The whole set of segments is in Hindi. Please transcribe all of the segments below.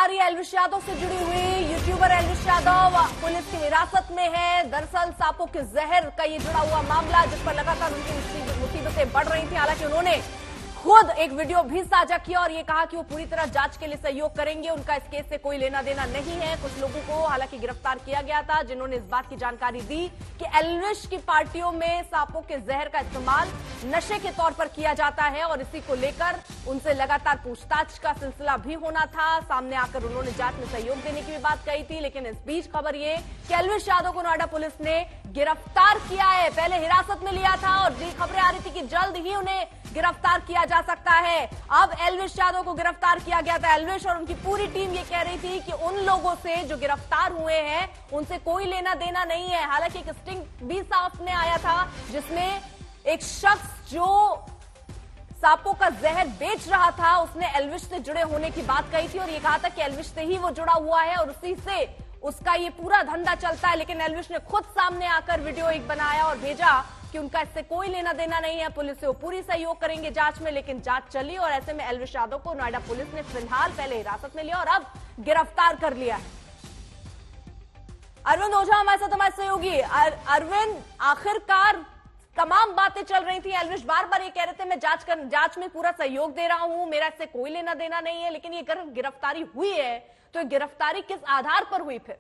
आ रही है एल्विश यादव से जुड़ी हुई। यूट्यूबर एल्विश यादव पुलिस की हिरासत में है। दरअसल सांपों के जहर का ये जुड़ा हुआ मामला, जिस पर लगातार उनकी मुसीबतें बढ़ रही थी। हालांकि उन्होंने खुद एक वीडियो भी साझा किया और ये कहा कि वो पूरी तरह जांच के लिए सहयोग करेंगे। उनका इस केस से कोई लेना देना नहीं है। कुछ लोगों को हालांकि गिरफ्तार किया गया था, जिन्होंने इस बात की जानकारी दी कि एल्विश की पार्टियों में सांपों के जहर का इस्तेमाल नशे के तौर पर किया जाता है और इसी को लेकर उनसे लगातार पूछताछ का सिलसिला भी होना था। सामने आकर उन्होंने जांच में सहयोग देने की भी बात कही थी। लेकिन इस बीच खबर ये कि एल्विश यादव को नोएडा पुलिस ने गिरफ्तार किया है। पहले हिरासत में लिया था और खबरें आ रही थी कि जल्द ही उन्हें गिरफ्तार किया जा सकता है। अब एल्विश यादव को गिरफ्तार किया गया था। एल्विश और उनकी पूरी टीम ये कह रही थी कि उन लोगों से जो गिरफ्तार हुए हैं उनसे कोई लेना देना नहीं है। हालांकि एक स्टिंग भी सामने आया था, जिसमें एक शख्स जो सांपों का जहर बेच रहा था, उसने एल्विश से जुड़े होने की बात कही थी और ये कहा था कि एल्विश से ही वो जुड़ा हुआ है और उसी से उसका ये पूरा धंधा चलता है। लेकिन एल्विश ने खुद सामने आकर वीडियो एक बनाया और भेजा कि उनका इससे कोई लेना देना नहीं है। पुलिस से वो पूरी सहयोग करेंगे जांच में। लेकिन जांच चली और ऐसे में एल्विश यादव को नोएडा पुलिस ने फिलहाल पहले हिरासत में लिया और अब गिरफ्तार कर लिया है। अरविंद ओझा हमारे साथ, हमारे सहयोगी। अरविंद, आखिरकार तमाम बातें चल रही थी। एल्विश बार बार ये कह रहे थे मैं जांच में पूरा सहयोग दे रहा हूं, मेरा इससे कोई लेना देना नहीं है। लेकिन ये गिरफ्तारी हुई है तो गिरफ्तारी किस आधार पर हुई फिर?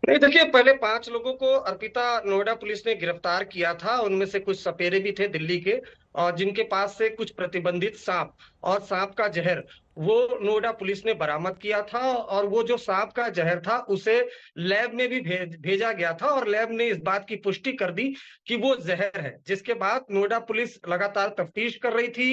नहीं, देखिए, पहले 5 लोगों को अर्पिता नोएडा पुलिस ने गिरफ्तार किया था। उनमें से कुछ सपेरे भी थे दिल्ली के, और जिनके पास से कुछ प्रतिबंधित सांप और सांप का जहर वो नोएडा पुलिस ने बरामद किया था। और वो जो सांप का जहर था उसे लैब में भी भेजा गया था और लैब ने इस बात की पुष्टि कर दी कि वो जहर है। जिसके बाद नोएडा पुलिस लगातार तफ्तीश कर रही थी।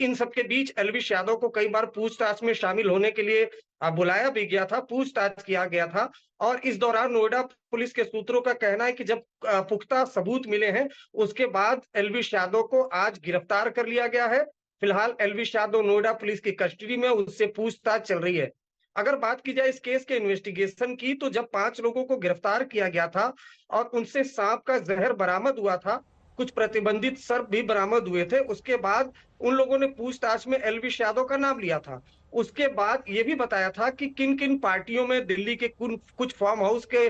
इन सब के बीच एल्विश यादव को कई बार पूछताछ में शामिल होने के लिए बुलाया भी गया था, पूछताछ किया गया था। और इस दौरान नोएडा पुलिस के सूत्रों का कहना है कि जब पुख्ता सबूत मिले हैं उसके बाद एल्विश यादव को आज गिरफ्तार कर लिया गया है। फिलहाल एल्विश यादव नोएडा पुलिस की कस्टडी में, उससे पूछताछ चल रही है। अगर बात की जाए इस केस के इन्वेस्टिगेशन की, तो जब 5 लोगों को गिरफ्तार किया गया था और उनसे सांप का जहर बरामद हुआ था, कुछ प्रतिबंधित सर्प भी बरामद हुए थे, उसके बाद उन लोगों ने पूछताछ में एल्विश यादव का नाम लिया था। उसके बाद ये भी बताया था कि किन किन पार्टियों में दिल्ली के कुछ फार्म हाउस के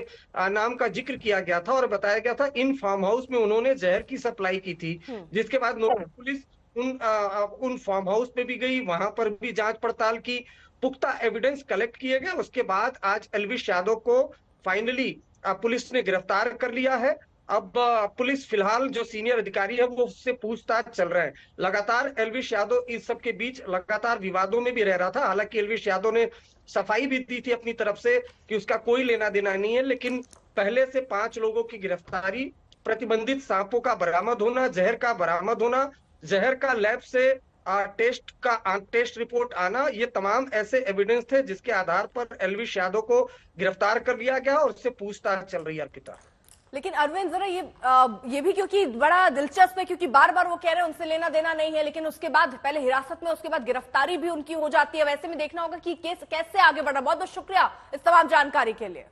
नाम का जिक्र किया गया था और बताया गया था इन फार्म हाउस में उन्होंने जहर की सप्लाई की थी। जिसके बाद नोएडा पुलिस उन फार्म हाउस पे भी गई, वहां पर भी जांच पड़ताल की, पुख्ता एविडेंस कलेक्ट किए गए। उसके बाद आज एल्विश यादव को फाइनली पुलिस ने गिरफ्तार कर लिया है। अब पुलिस फिलहाल जो सीनियर अधिकारी है वो उससे पूछताछ चल रहा है। लगातार एल्विश यादव इस सब के बीच लगातार विवादों में भी रह रहा था। हालांकि एल्विश यादव ने सफाई भी दी थी अपनी तरफ से कि उसका कोई लेना देना नहीं है। लेकिन पहले से 5 लोगों की गिरफ्तारी, प्रतिबंधित सांपों का बरामद होना, जहर का बरामद होना, जहर का लैब से टेस्ट रिपोर्ट आना, ये तमाम ऐसे एविडेंस थे जिसके आधार पर एल्विश यादव को गिरफ्तार कर लिया गया और उससे पूछताछ चल रही है। अर्पिता, लेकिन अरविंद जरा ये भी क्योंकि बड़ा दिलचस्प है, क्योंकि बार बार वो कह रहे हैं उनसे लेना देना नहीं है, लेकिन उसके बाद पहले हिरासत में, उसके बाद गिरफ्तारी भी उनकी हो जाती है। वैसे में देखना होगा कि केस कैसे आगे बढ़ रहा। बहुत बहुत शुक्रिया इस तमाम जानकारी के लिए।